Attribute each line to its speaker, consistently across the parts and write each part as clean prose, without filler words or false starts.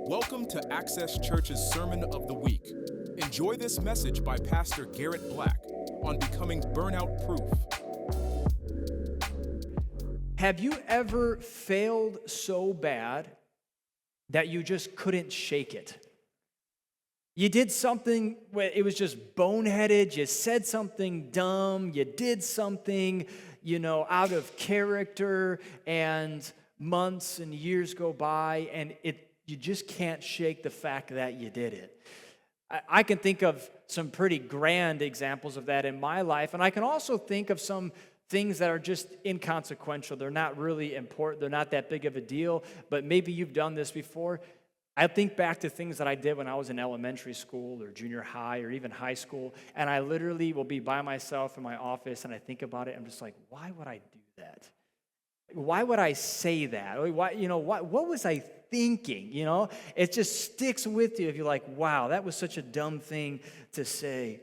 Speaker 1: Welcome to Axess Church's Sermon of the Week. Enjoy this message by Pastor Garrett Black on becoming burnout proof.
Speaker 2: Have you ever failed so bad that you just couldn't shake it? You did something where it was just boneheaded, you said something dumb, you did something, out of character, and months and years go by, and you just can't shake the fact that you did it. I can think of some pretty grand examples of that in my life, and I can also think of some things that are just inconsequential. They're not really important. They're not that big of a deal, but maybe you've done this before. I think back to things that I did when I was in elementary school or junior high or even high school, and I literally will be by myself in my office, and I think about it, and I'm just like, why would I do that? Why would I say that? Why, what was I thinking? It just sticks with you if you're like, wow, that was such a dumb thing to say.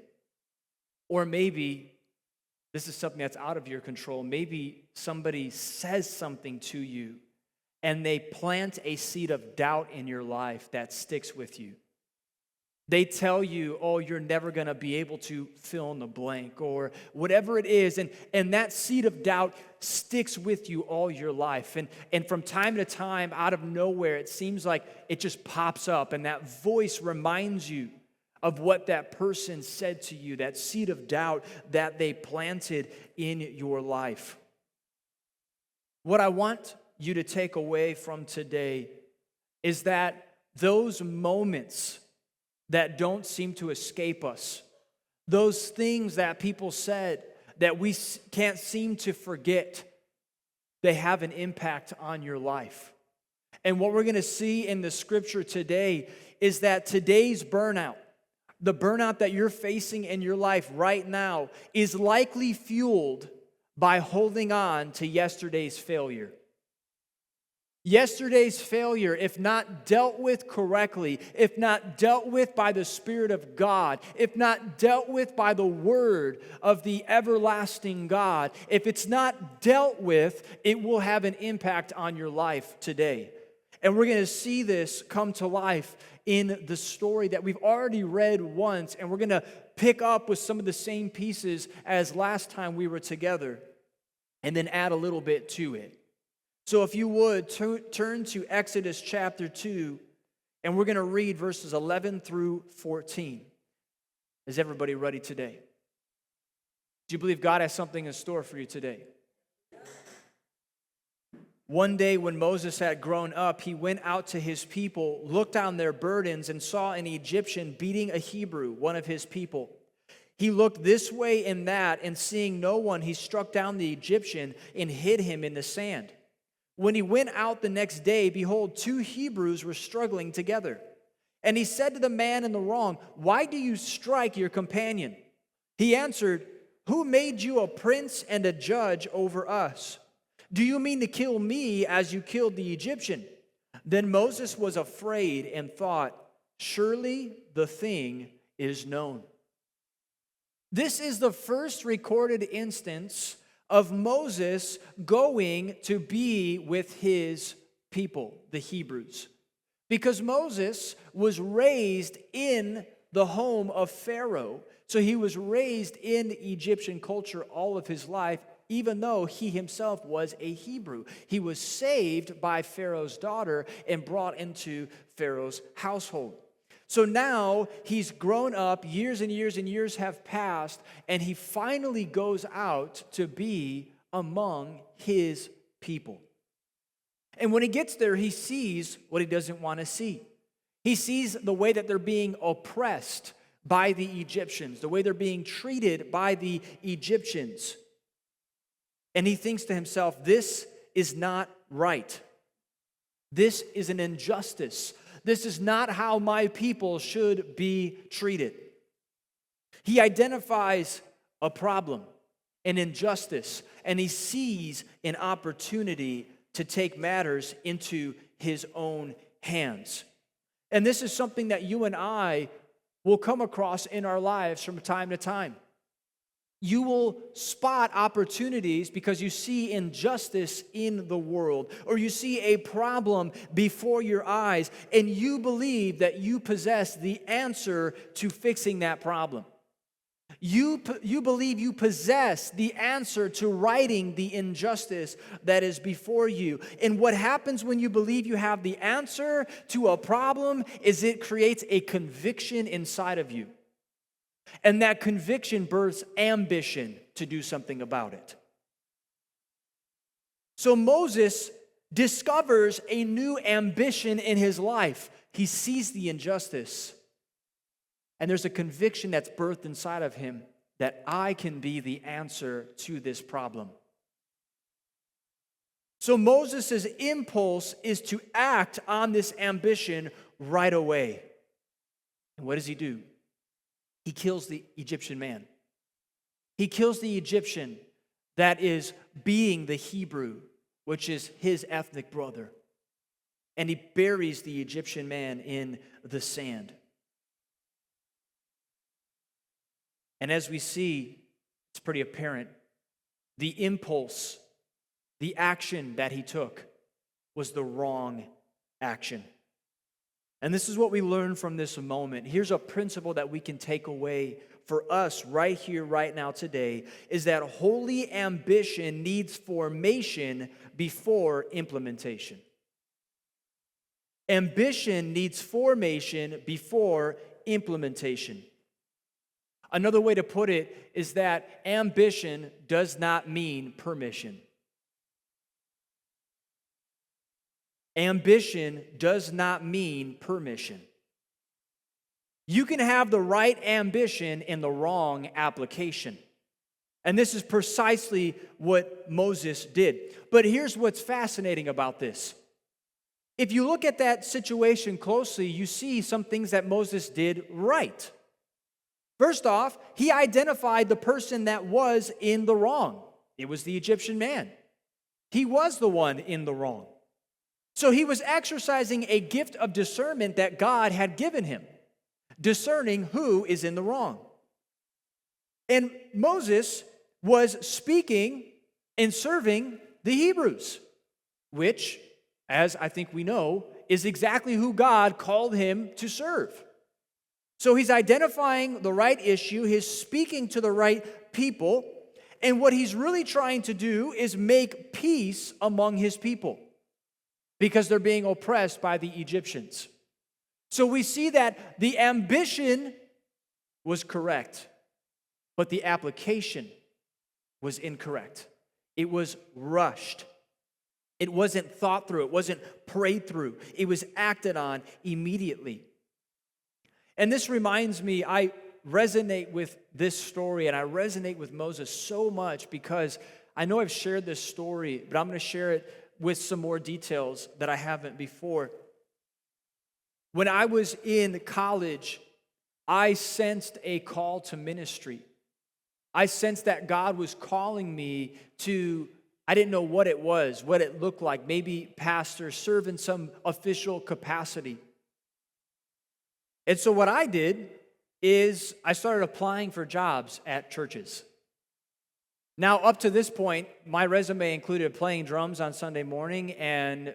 Speaker 2: Or maybe this is something that's out of your control. Maybe somebody says something to you and they plant a seed of doubt in your life that sticks with you. They tell you, oh, you're never going to be able to fill in the blank or whatever it is. And that seed of doubt sticks with you all your life. And from time to time, out of nowhere, it seems like it just pops up. And that voice reminds you of what that person said to you, that seed of doubt that they planted in your life. What I want you to take away from today is that those moments that don't seem to escape us, those things that people said that we can't seem to forget, they have an impact on your life. And what we're going to see in the scripture today is that today's burnout, the burnout that you're facing in your life right now, is likely fueled by holding on to yesterday's failure. Yesterday's failure, if not dealt with correctly, if not dealt with by the Spirit of God, if not dealt with by the Word of the everlasting God, if it's not dealt with, it will have an impact on your life today. And we're going to see this come to life in the story that we've already read once, and we're going to pick up with some of the same pieces as last time we were together, and then add a little bit to it. So if you would, turn to Exodus chapter 2, and we're going to read verses 11 through 14. Is everybody ready today? Do you believe God has something in store for you today? One day when Moses had grown up, he went out to his people, looked on their burdens, and saw an Egyptian beating a Hebrew, one of his people. He looked this way and that, and seeing no one, he struck down the Egyptian and hid him in the sand. When he went out the next day, behold, 2 Hebrews were struggling together. And he said to the man in the wrong, "Why do you strike your companion?" He answered, "Who made you a prince and a judge over us? Do you mean to kill me as you killed the Egyptian?" Then Moses was afraid and thought, "Surely the thing is known." This is the first recorded instance of Moses going to be with his people, the Hebrews. Because Moses was raised in the home of Pharaoh. So he was raised in Egyptian culture all of his life, even though he himself was a Hebrew. He was saved by Pharaoh's daughter and brought into Pharaoh's household. So now he's grown up, years and years and years have passed, and he finally goes out to be among his people. And when he gets there, he sees what he doesn't want to see. He sees the way that they're being oppressed by the Egyptians, the way they're being treated by the Egyptians. And he thinks to himself, this is not right. This is an injustice. This is not how my people should be treated. He identifies a problem, an injustice, and he sees an opportunity to take matters into his own hands. And this is something that you and I will come across in our lives from time to time. You will spot opportunities because you see injustice in the world, or you see a problem before your eyes, and you believe that you possess the answer to fixing that problem. You believe you possess the answer to righting the injustice that is before you. And what happens when you believe you have the answer to a problem is it creates a conviction inside of you. And that conviction births ambition to do something about it. So Moses discovers a new ambition in his life. He sees the injustice. And there's a conviction that's birthed inside of him that I can be the answer to this problem. So Moses' impulse is to act on this ambition right away. And what does he do? He kills the Egyptian man. He kills the Egyptian that is being the Hebrew, which is his ethnic brother. And he buries the Egyptian man in the sand. And as we see, it's pretty apparent, the impulse, the action that he took was the wrong action. And this is what we learn from this moment. Here's a principle that we can take away for us right here, right now, today, is that holy ambition needs formation before implementation. Ambition needs formation before implementation. Another way to put it is that ambition does not mean permission. Ambition does not mean permission. You can have the right ambition in the wrong application. And this is precisely what Moses did. But here's what's fascinating about this. If you look at that situation closely, you see some things that Moses did right. First off, he identified the person that was in the wrong. It was the Egyptian man. He was the one in the wrong. So he was exercising a gift of discernment that God had given him, discerning who is in the wrong. And Moses was speaking and serving the Hebrews, which, as I think we know, is exactly who God called him to serve. So he's identifying the right issue, he's speaking to the right people, and what he's really trying to do is make peace among his people because they're being oppressed by the Egyptians. So we see that the ambition was correct, but the application was incorrect. It was rushed. It wasn't thought through. It wasn't prayed through. It was acted on immediately. And this reminds me, I resonate with this story and I resonate with Moses so much because I know I've shared this story, but I'm going to share it with some more details that I haven't before. When I was in college, I sensed a call to ministry. I sensed that God was calling me to, I didn't know what it was, what it looked like, maybe pastor, serve in some official capacity. And so what I did is I started applying for jobs at churches. Now, up to this point, my resume included playing drums on Sunday morning and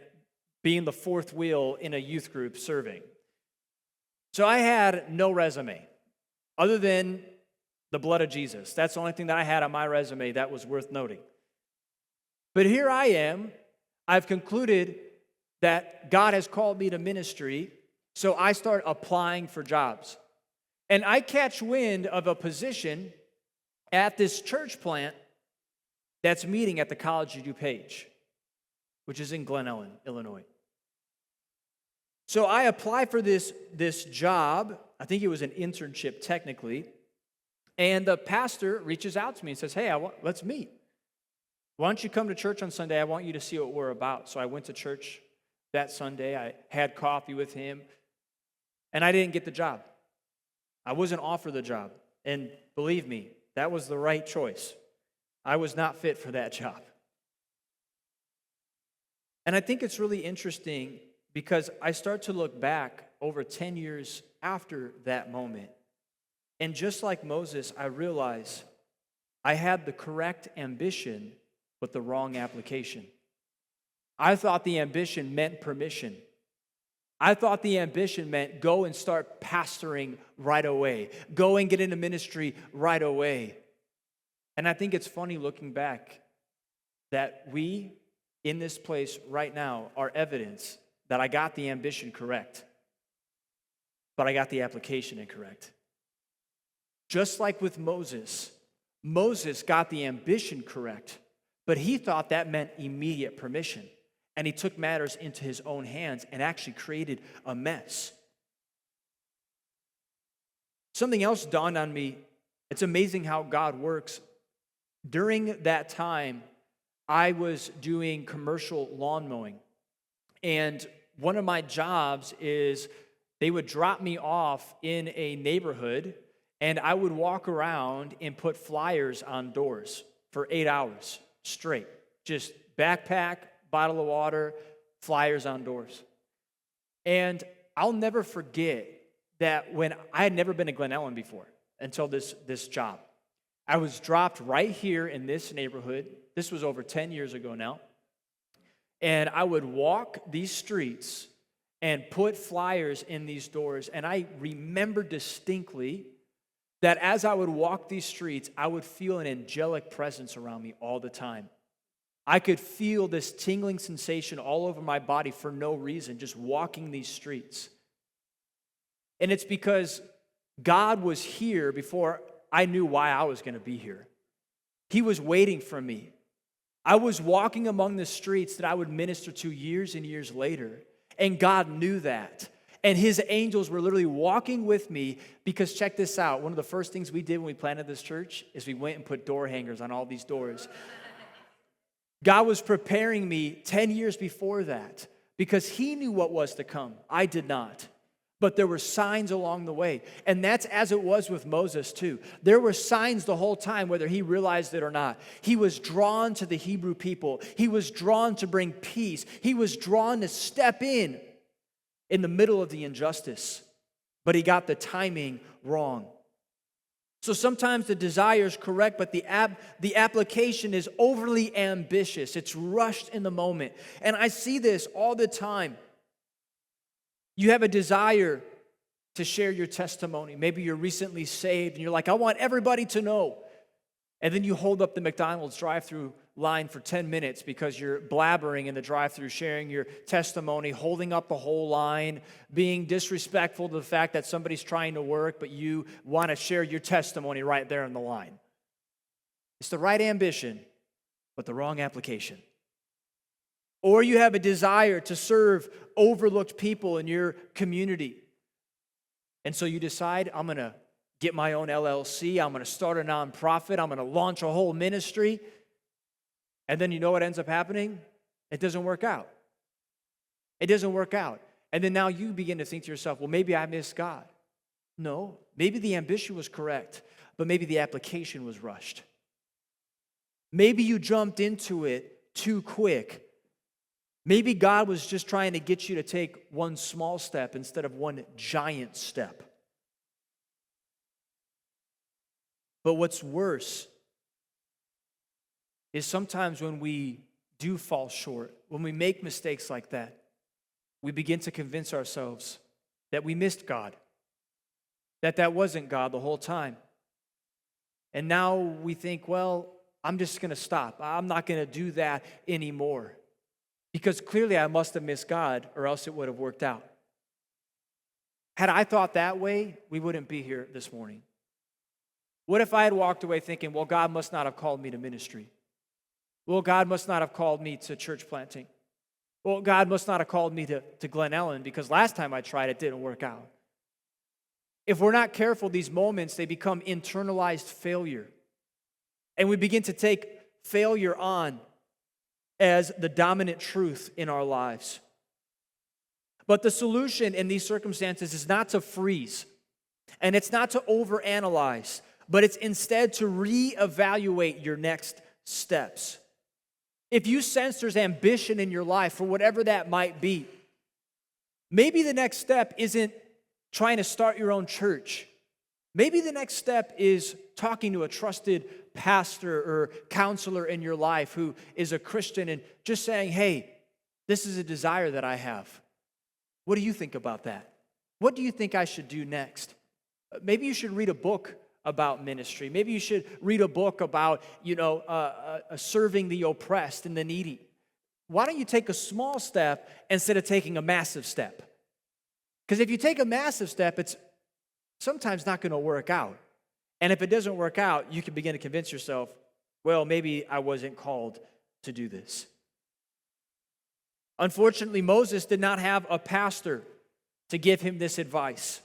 Speaker 2: being the fourth wheel in a youth group serving. So I had no resume other than the blood of Jesus. That's the only thing that I had on my resume that was worth noting. But here I am. I've concluded that God has called me to ministry. So I start applying for jobs. And I catch wind of a position at this church plant that's meeting at the College of DuPage, which is in Glen Ellyn, Illinois. So I apply for this job. I think it was an internship technically. And the pastor reaches out to me and says, hey, let's meet. Why don't you come to church on Sunday? I want you to see what we're about. So I went to church that Sunday. I had coffee with him. And I didn't get the job. I wasn't offered the job. And believe me, that was the right choice. I was not fit for that job. And I think it's really interesting because I start to look back over 10 years after that moment. And just like Moses, I realize I had the correct ambition, but the wrong application. I thought the ambition meant permission. I thought the ambition meant go and start pastoring right away. Go and get into ministry right away. And I think it's funny looking back that we in this place right now are evidence that I got the ambition correct, but I got the application incorrect. Just like with Moses, Moses got the ambition correct, but he thought that meant immediate permission. And he took matters into his own hands and actually created a mess. Something else dawned on me. It's amazing how God works. During that time, I was doing commercial lawn mowing. And one of my jobs is they would drop me off in a neighborhood, and I would walk around and put flyers on doors for 8 hours straight. Just backpack, bottle of water, flyers on doors. And I'll never forget that when I had never been to Glen Ellyn before until this job. I was dropped right here in this neighborhood. This was over 10 years ago now. And I would walk these streets and put flyers in these doors. And I remember distinctly that as I would walk these streets, I would feel an angelic presence around me all the time. I could feel this tingling sensation all over my body for no reason, just walking these streets. And it's because God was here before I knew why I was going to be here. He was waiting for me. I was walking among the streets that I would minister to years and years later, and God knew that. And his angels were literally walking with me because check this out. One of the first things we did when we planted this church is we went and put door hangers on all these doors. God was preparing me 10 years before that because he knew what was to come. I did not. But there were signs along the way. And that's as it was with Moses too. There were signs the whole time, whether he realized it or not. He was drawn to the Hebrew people. He was drawn to bring peace. He was drawn to step in the middle of the injustice. But he got the timing wrong. So sometimes the desire is correct, but the application is overly ambitious. It's rushed in the moment. And I see this all the time. You have a desire to share your testimony. Maybe you're recently saved and you're like, I want everybody to know. And then you hold up the McDonald's drive-thru line for 10 minutes because you're blabbering in the drive-thru, sharing your testimony, holding up the whole line, being disrespectful to the fact that somebody's trying to work, but you want to share your testimony right there in the line. It's the right ambition, but the wrong application. Or you have a desire to serve overlooked people in your community. And so you decide, I'm going to get my own LLC, I'm going to start a nonprofit, I'm going to launch a whole ministry. And then you know what ends up happening? It doesn't work out. It doesn't work out. And then now you begin to think to yourself, well, maybe I missed God. No, maybe the ambition was correct, but maybe the application was rushed. Maybe you jumped into it too quick. Maybe God was just trying to get you to take one small step instead of one giant step. But what's worse is sometimes when we do fall short, when we make mistakes like that, we begin to convince ourselves that we missed God, that wasn't God the whole time. And now we think, well, I'm just going to stop. I'm not going to do that anymore. Because clearly I must have missed God or else it would have worked out. Had I thought that way, we wouldn't be here this morning. What if I had walked away thinking, well, God must not have called me to ministry. Well, God must not have called me to church planting. Well, God must not have called me to Glen Ellyn because last time I tried, it didn't work out. If we're not careful, these moments, they become internalized failure. And we begin to take failure on as the dominant truth in our lives. But the solution in these circumstances is not to freeze, and it's not to overanalyze, but it's instead to reevaluate your next steps. If you sense there's ambition in your life, for whatever that might be, maybe the next step isn't trying to start your own church. Maybe the next step is talking to a trusted pastor or counselor in your life who is a Christian and just saying, hey, this is a desire that I have. What do you think about that? What do you think I should do next? Maybe you should read a book about ministry. Maybe you should read a book about, serving the oppressed and the needy. Why don't you take a small step instead of taking a massive step? Because if you take a massive step, it's sometimes not going to work out. And if it doesn't work out, you can begin to convince yourself, well, maybe I wasn't called to do this. Unfortunately, Moses did not have a pastor to give him this advice.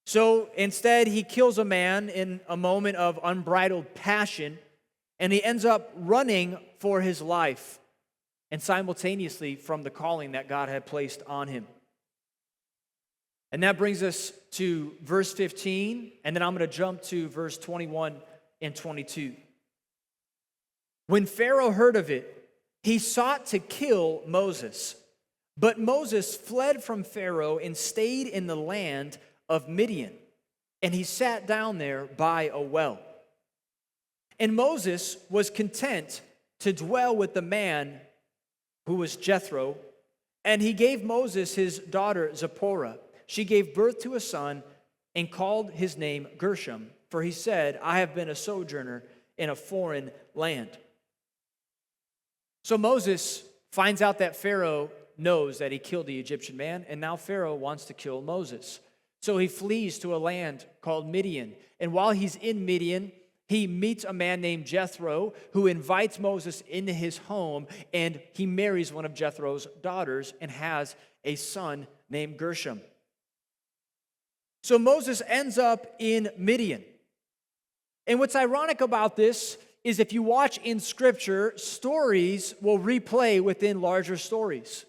Speaker 2: So instead, he kills a man in a moment of unbridled passion, and he ends up running for his life and simultaneously from the calling that God had placed on him. And that brings us to verse 15, and then I'm going to jump to verse 21 and 22. When Pharaoh heard of it, he sought to kill Moses. But Moses fled from Pharaoh and stayed in the land of Midian, and he sat down there by a well. And Moses was content to dwell with the man who was Jethro, and he gave Moses his daughter Zipporah. She gave birth to a son and called his name Gershom, for he said, I have been a sojourner in a foreign land. So Moses finds out that Pharaoh knows that he killed the Egyptian man, and now Pharaoh wants to kill Moses. So he flees to a land called Midian. And while he's in Midian, he meets a man named Jethro who invites Moses into his home, and he marries one of Jethro's daughters and has a son named Gershom. So Moses ends up in Midian. And what's ironic about this is if you watch in Scripture, stories will replay within larger stories.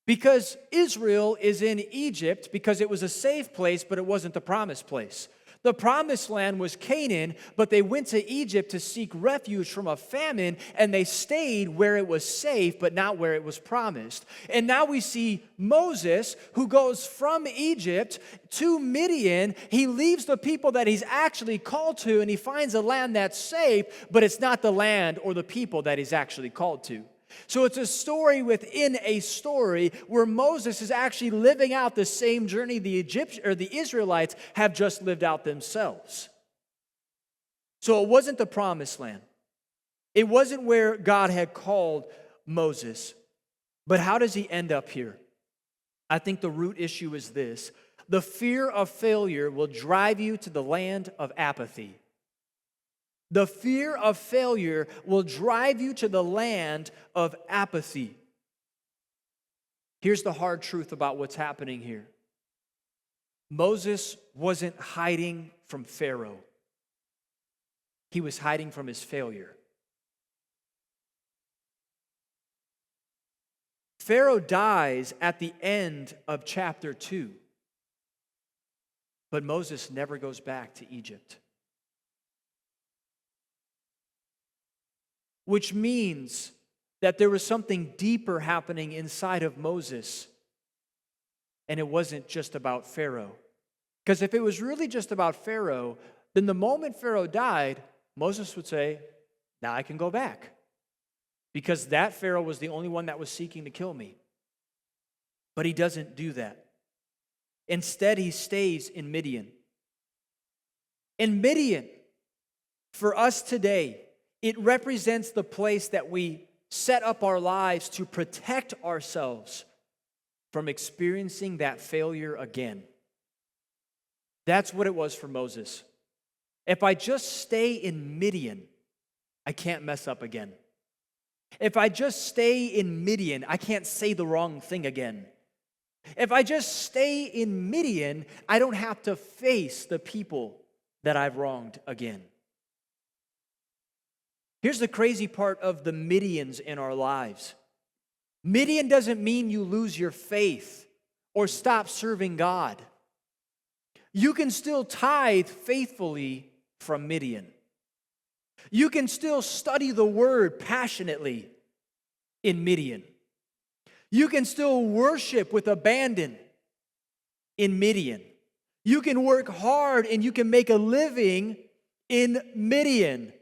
Speaker 2: Because Israel is in Egypt because it was a safe place, but it wasn't the promised place. The promised land was Canaan, but they went to Egypt to seek refuge from a famine, and they stayed where it was safe, but not where it was promised. And now we see Moses, who goes from Egypt to Midian. He leaves the people that he's actually called to, and he finds a land that's safe, but it's not the land or the people that he's actually called to. So it's a story within a story where Moses is actually living out the same journey the Israelites have just lived out themselves. So it wasn't the promised land. It wasn't where God had called Moses. But how does he end up here? I think the root issue is this. The fear of failure will drive you to the land of apathy. The fear of failure will drive you to the land of apathy. Here's the hard truth about what's happening here. Moses wasn't hiding from Pharaoh. He was hiding from his failure. Pharaoh dies at the end of chapter 2, but Moses never goes back to Egypt. Which means that there was something deeper happening inside of Moses, and it wasn't just about Pharaoh. Because if it was really just about Pharaoh, then the moment Pharaoh died, Moses would say, now I can go back. Because that Pharaoh was the only one that was seeking to kill me. But he doesn't do that. Instead, he stays in Midian. In Midian, for us today, it represents the place that we set up our lives to protect ourselves from experiencing that failure again. That's what it was for Moses. If I just stay in Midian, I can't mess up again. If I just stay in Midian, I can't say the wrong thing again. If I just stay in Midian, I don't have to face the people that I've wronged again. Here's the crazy part of the Midians in our lives. Midian doesn't mean you lose your faith or stop serving God. You can still tithe faithfully from Midian. You can still study the word passionately in Midian. You can still worship with abandon in Midian. You can work hard and you can make a living in Midian.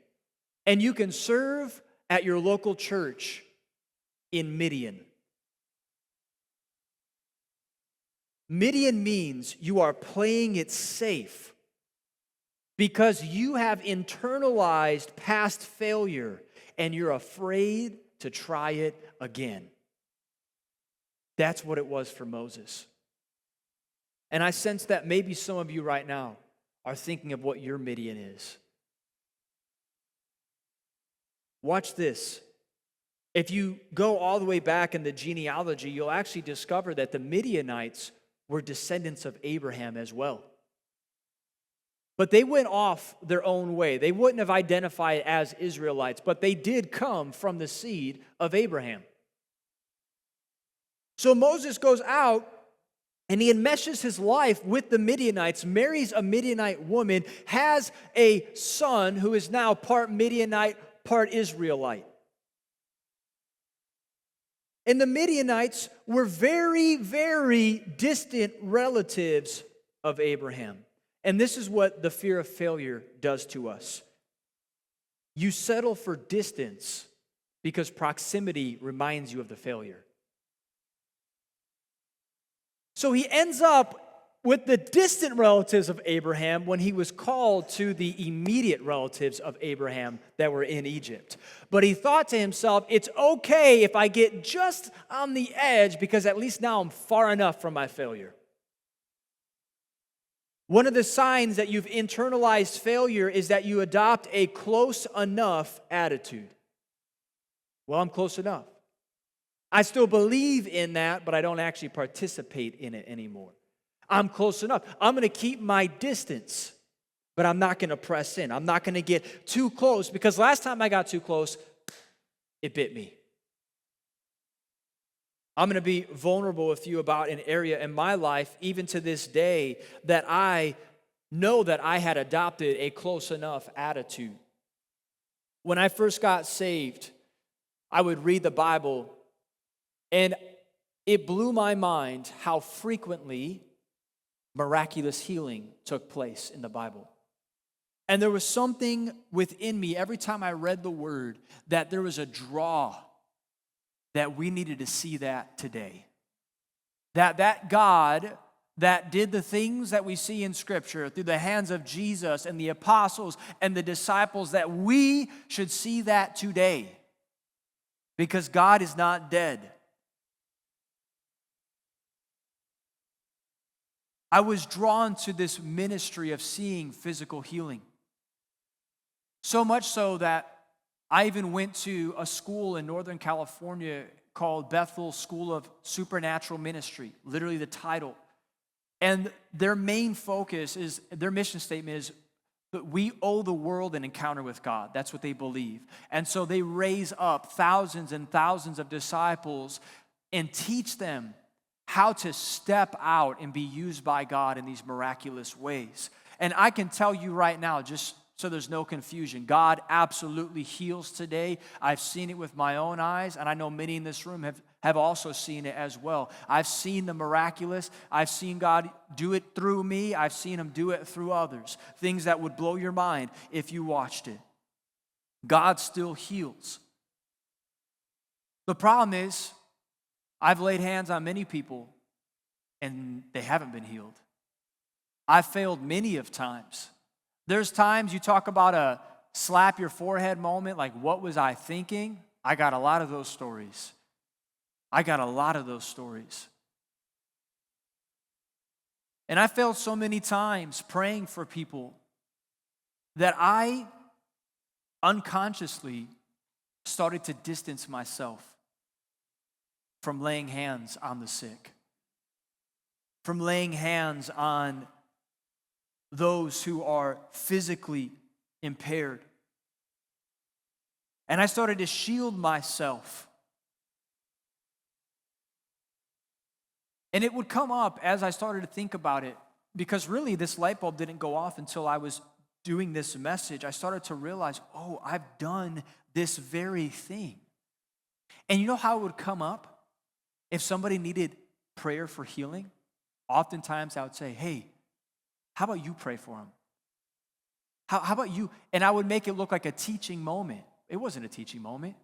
Speaker 2: And you can serve at your local church in Midian. Midian means you are playing it safe because you have internalized past failure and you're afraid to try it again. That's what it was for Moses. And I sense that maybe some of you right now are thinking of what your Midian is. Watch this. If you go all the way back in the genealogy, you'll actually discover that the Midianites were descendants of Abraham as well. But they went off their own way. They wouldn't have identified as Israelites, but they did come from the seed of Abraham. So Moses goes out and he enmeshes his life with the Midianites, marries a Midianite woman, has a son who is now part Midianite, part Israelite. And the Midianites were very, very distant relatives of Abraham. And this is what the fear of failure does to us. You settle for distance because proximity reminds you of the failure. So he ends up with the distant relatives of Abraham when he was called to the immediate relatives of Abraham that were in Egypt. But he thought to himself, it's okay if I get just on the edge because at least now I'm far enough from my failure. One of the signs that you've internalized failure is that you adopt a close enough attitude. Well, I'm close enough. I still believe in that, but I don't actually participate in it anymore. I'm close enough. I'm going to keep my distance, but I'm not going to press in. I'm not going to get too close because last time I got too close, it bit me. I'm going to be vulnerable with you about an area in my life, even to this day, that I know that I had adopted a close enough attitude. When I first got saved, I would read the Bible, and it blew my mind how frequently miraculous healing took place in the Bible. And there was something within me every time I read the word that there was a draw that we needed to see that today. That God that did the things that we see in Scripture through the hands of Jesus and the apostles and the disciples, that we should see that today. Because God is not dead. I was drawn to this ministry of seeing physical healing. So much so that I even went to a school in Northern California called Bethel School of Supernatural Ministry, literally the title. And their main focus is, their mission statement is, that we owe the world an encounter with God. That's what they believe. And so they raise up thousands and thousands of disciples and teach them how to step out and be used by God in these miraculous ways. And I can tell you right now, just so there's no confusion, God absolutely heals today. I've seen it with my own eyes, and I know many in this room have also seen it as well. I've seen the miraculous. I've seen God do it through me. I've seen Him do it through others. Things that would blow your mind if you watched it. God still heals. The problem is, I've laid hands on many people, and they haven't been healed. I've failed many of times. There's times you talk about a slap your forehead moment, like, what was I thinking? I got a lot of those stories. And I failed so many times praying for people that I unconsciously started to distance myself from laying hands on the sick, from laying hands on those who are physically impaired. And I started to shield myself. And it would come up as I started to think about it, because really this light bulb didn't go off until I was doing this message. I started to realize, oh, I've done this very thing. And you know how it would come up? If somebody needed prayer for healing, oftentimes I would say, hey, how about you pray for them? How about you? And I would make it look like a teaching moment. It wasn't a teaching moment.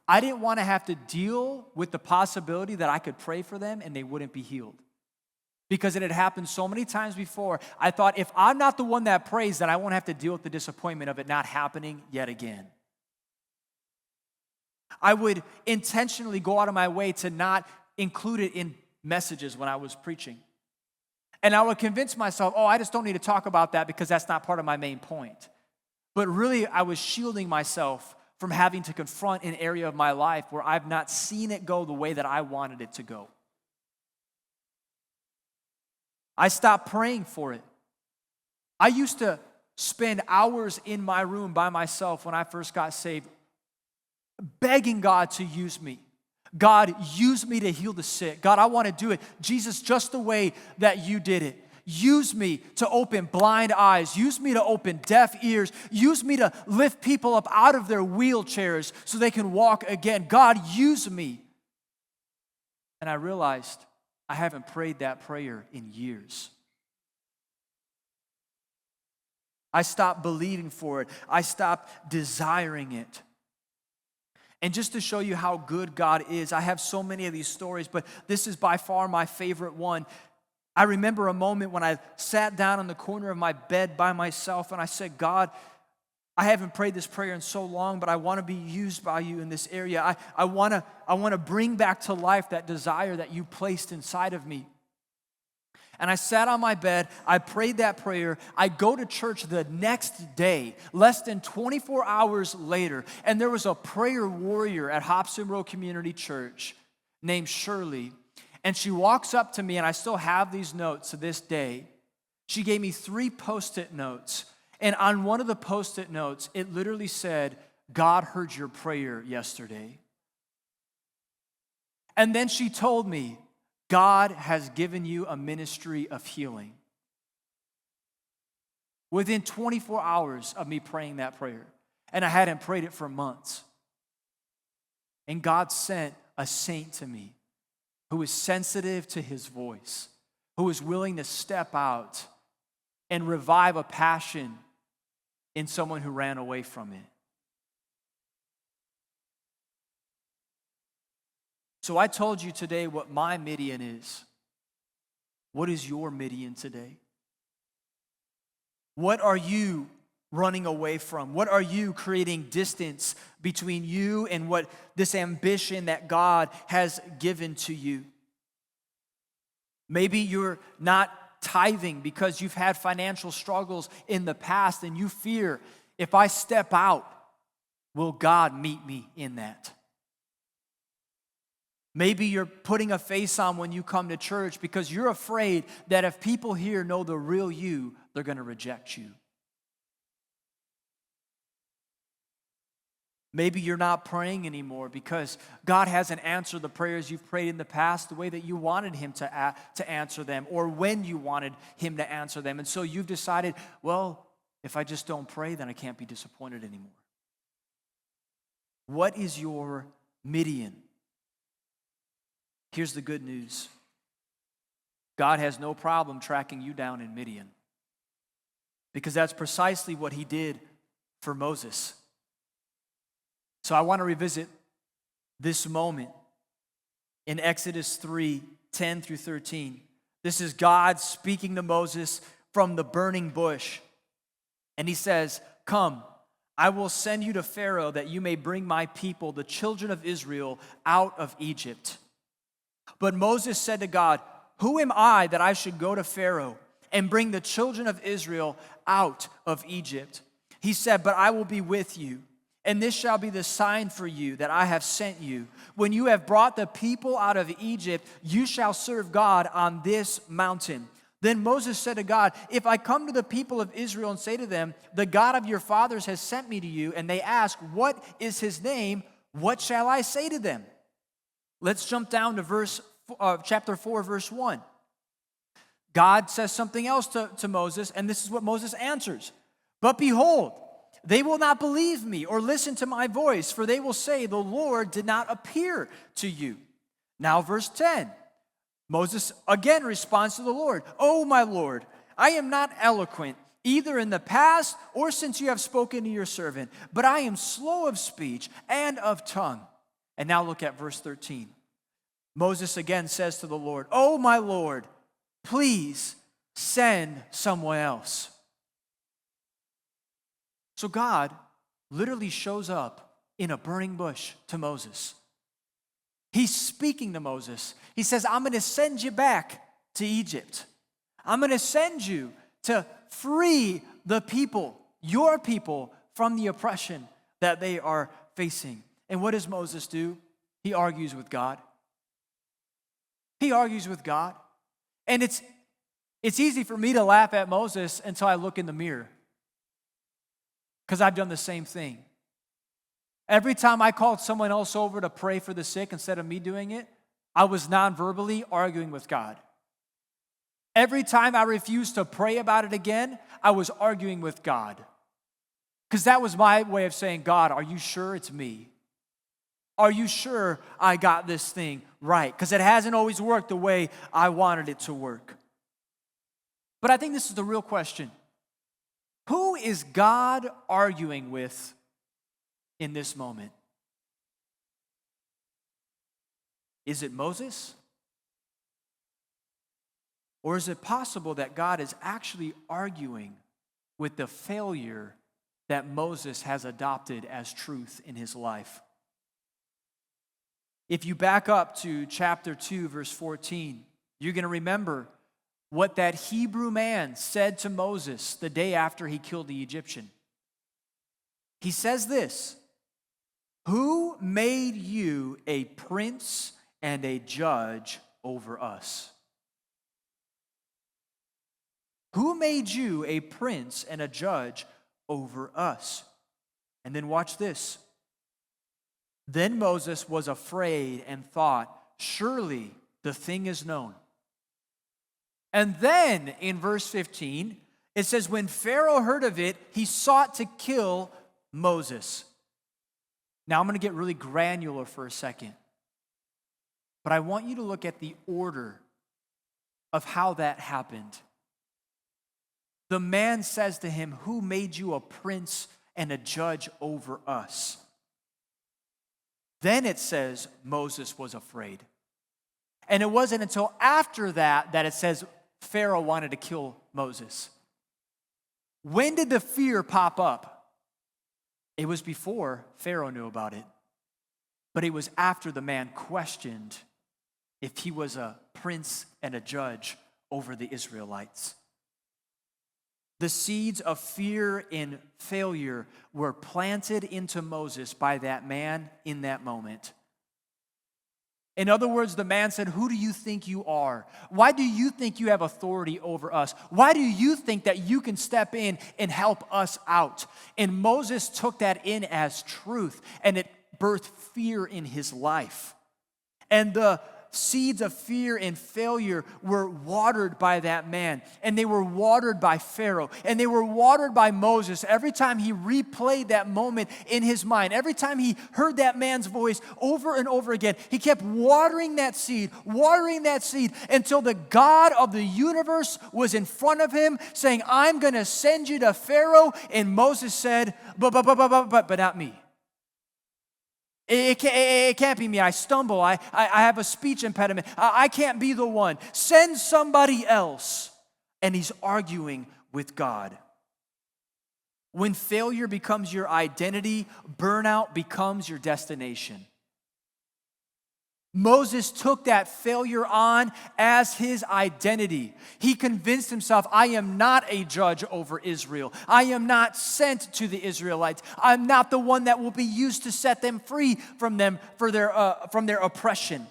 Speaker 2: I didn't want to have to deal with the possibility that I could pray for them and they wouldn't be healed. Because it had happened so many times before, I thought if I'm not the one that prays, then I won't have to deal with the disappointment of it not happening yet again. I would intentionally go out of my way to not include it in messages when I was preaching. And I would convince myself, I just don't need to talk about that because that's not part of my main point. But really, I was shielding myself from having to confront an area of my life where I've not seen it go the way that I wanted it to go. I stopped praying for it. I used to spend hours in my room by myself when I first got saved, begging God to use me. God, use me to heal the sick. God, I want to do it. Jesus, just the way that you did it. Use me to open blind eyes. Use me to open deaf ears. Use me to lift people up out of their wheelchairs so they can walk again. God, use me. And I realized I haven't prayed that prayer in years. I stopped believing for it. I stopped desiring it. And just to show you how good God is, I have so many of these stories, but this is by far my favorite one. I remember a moment when I sat down in the corner of my bed by myself and I said, God, I haven't prayed this prayer in so long, but I want to be used by you in this area. I want to bring back to life that desire that you placed inside of me. And I sat on my bed, I prayed that prayer, I go to church the next day, less than 24 hours later, and there was a prayer warrior at Hobson Road Community Church named Shirley, and she walks up to me, and I still have these notes to this day. She gave me 3 Post-it notes, and on one of the Post-it notes, it literally said, God heard your prayer yesterday. And then she told me, God has given you a ministry of healing. Within 24 hours of me praying that prayer, and I hadn't prayed it for months. And God sent a saint to me who was sensitive to his voice, who was willing to step out and revive a passion in someone who ran away from it. So I told you today what my Midian is. What is your Midian today? What are you running away from? What are you creating distance between you and what this ambition that God has given to you? Maybe you're not tithing because you've had financial struggles in the past and you fear, if I step out, will God meet me in that? Maybe you're putting a face on when you come to church because you're afraid that if people here know the real you, they're going to reject you. Maybe you're not praying anymore because God hasn't answered the prayers you've prayed in the past the way that you wanted him to answer them or when you wanted him to answer them. And so you've decided, well, if I just don't pray, then I can't be disappointed anymore. What is your Midian? Here's the good news. God has no problem tracking you down in Midian because that's precisely what he did for Moses. So I want to revisit this moment in Exodus 3:10 through 13. This is God speaking to Moses from the burning bush. And he says, "Come, I will send you to Pharaoh that you may bring my people, the children of Israel, out of Egypt." But Moses said to God, "Who am I that I should go to Pharaoh and bring the children of Israel out of Egypt?" He said, "But I will be with you, and this shall be the sign for you that I have sent you. When you have brought the people out of Egypt, you shall serve God on this mountain." Then Moses said to God, "If I come to the people of Israel and say to them, 'The God of your fathers has sent me to you,' and they ask, 'What is his name?' what shall I say to them?" Let's jump down to chapter 4, verse 1. God says something else to Moses, and this is what Moses answers. "But behold, they will not believe me or listen to my voice, for they will say, 'The Lord did not appear to you.'" Now verse 10. Moses again responds to the Lord, "Oh, my Lord, I am not eloquent, either in the past or since you have spoken to your servant. But I am slow of speech and of tongue. And now look at verse 13. Moses again says to the Lord, "Oh, my Lord, please send someone else." So God literally shows up in a burning bush to Moses. He's speaking to Moses. He says, "I'm going to send you back to Egypt. I'm going to send you to free the people, your people, from the oppression that they are facing." And what does Moses do? He argues with God. He argues with God. And it's easy for me to laugh at Moses until I look in the mirror, because I've done the same thing. Every time I called someone else over to pray for the sick instead of me doing it, I was non-verbally arguing with God. Every time I refused to pray about it again, I was arguing with God. Because that was my way of saying, "God, are you sure it's me? Are you sure I got this thing right? Because it hasn't always worked the way I wanted it to work." But I think this is the real question. Who is God arguing with in this moment? Is it Moses? Or is it possible that God is actually arguing with the failure that Moses has adopted as truth in his life? If you back up to chapter 2, verse 14, you're going to remember what that Hebrew man said to Moses the day after he killed the Egyptian. He says this, "Who made you a prince and a judge over us?" Who made you a prince and a judge over us? And then watch this. Then Moses was afraid and thought, "Surely the thing is known." And then in verse 15, it says, when Pharaoh heard of it, he sought to kill Moses. Now I'm going to get really granular for a second. But I want you to look at the order of how that happened. The man says to him, "Who made you a prince and a judge over us?" Then it says Moses was afraid. And it wasn't until after that it says Pharaoh wanted to kill Moses. When did the fear pop up? It was before Pharaoh knew about it. But it was after the man questioned if he was a prince and a judge over the Israelites. The seeds of fear and failure were planted into Moses by that man in that moment. In other words, the man said, "Who do you think you are? Why do you think you have authority over us? Why do you think that you can step in and help us out?" And Moses took that in as truth, and it birthed fear in his life. And the seeds of fear and failure were watered by that man, and they were watered by Pharaoh, and they were watered by Moses. Every time he replayed that moment in his mind, every time he heard that man's voice over and over again, he kept watering that seed until the God of the universe was in front of him saying, "I'm going to send you to Pharaoh." And Moses said, but not me. It can't be me. I stumble. I have a speech impediment. I can't be the one. Send somebody else. And he's arguing with God. When failure becomes your identity, burnout becomes your destination. Moses took that failure on as his identity. He convinced himself, "I am not a judge over Israel. I am not sent to the Israelites. I'm not the one that will be used to set them free from their oppression."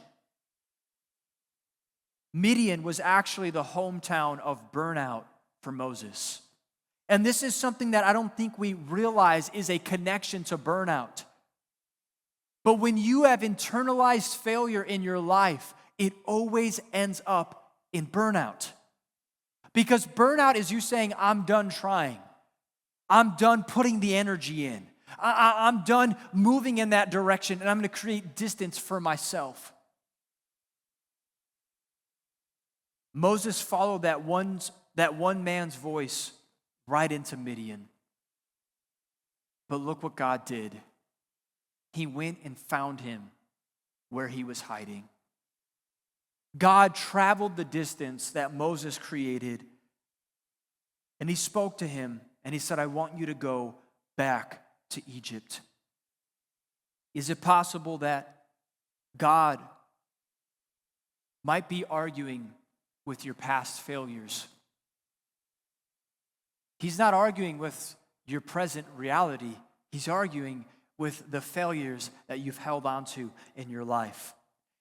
Speaker 2: Midian was actually the hometown of burnout for Moses. And this is something that I don't think we realize is a connection to burnout. But when you have internalized failure in your life, it always ends up in burnout. Because burnout is you saying, "I'm done trying. I'm done putting the energy in. I'm done moving in that direction, and I'm going to create distance for myself." Moses followed that one man's voice right into Midian. But look what God did. He went and found him where he was hiding. God traveled the distance that Moses created, and he spoke to him, and he said, I want you to go back to Egypt. Is it possible that God might be arguing with your past failures? He's not arguing with your present reality. He's arguing with the failures that you've held on to in your life.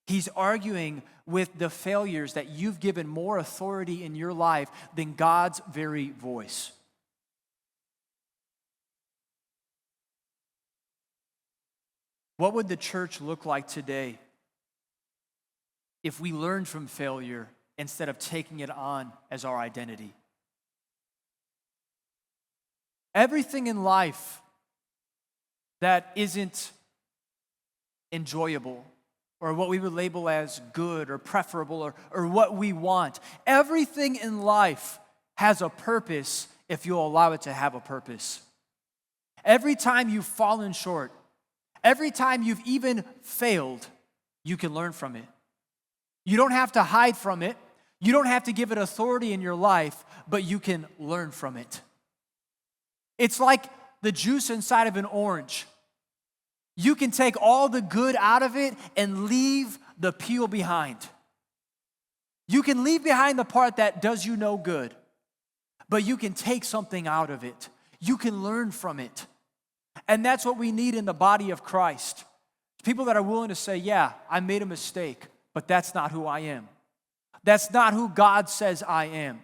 Speaker 2: He's arguing with the failures that you've given more authority in your life than God's very voice. What would the church look like today if we learned from failure instead of taking it on as our identity? Everything in life that isn't enjoyable, or what we would label as good or preferable or what we want, everything in life has a purpose if you'll allow it to have a purpose. Every time you've fallen short, every time you've even failed, you can learn from it. You don't have to hide from it. You don't have to give it authority in your life, but you can learn from it. It's like the juice inside of an orange. You can take all the good out of it and leave the peel behind. You can leave behind the part that does you no good, but you can take something out of it. You can learn from it. And that's what we need in the body of Christ. People that are willing to say, yeah, I made a mistake, but that's not who I am. That's not who God says I am.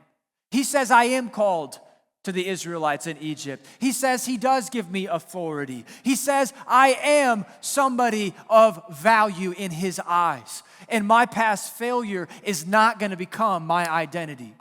Speaker 2: He says I am called to the Israelites in Egypt. He says he does give me authority. He says I am somebody of value in his eyes. And my past failure is not going to become my identity.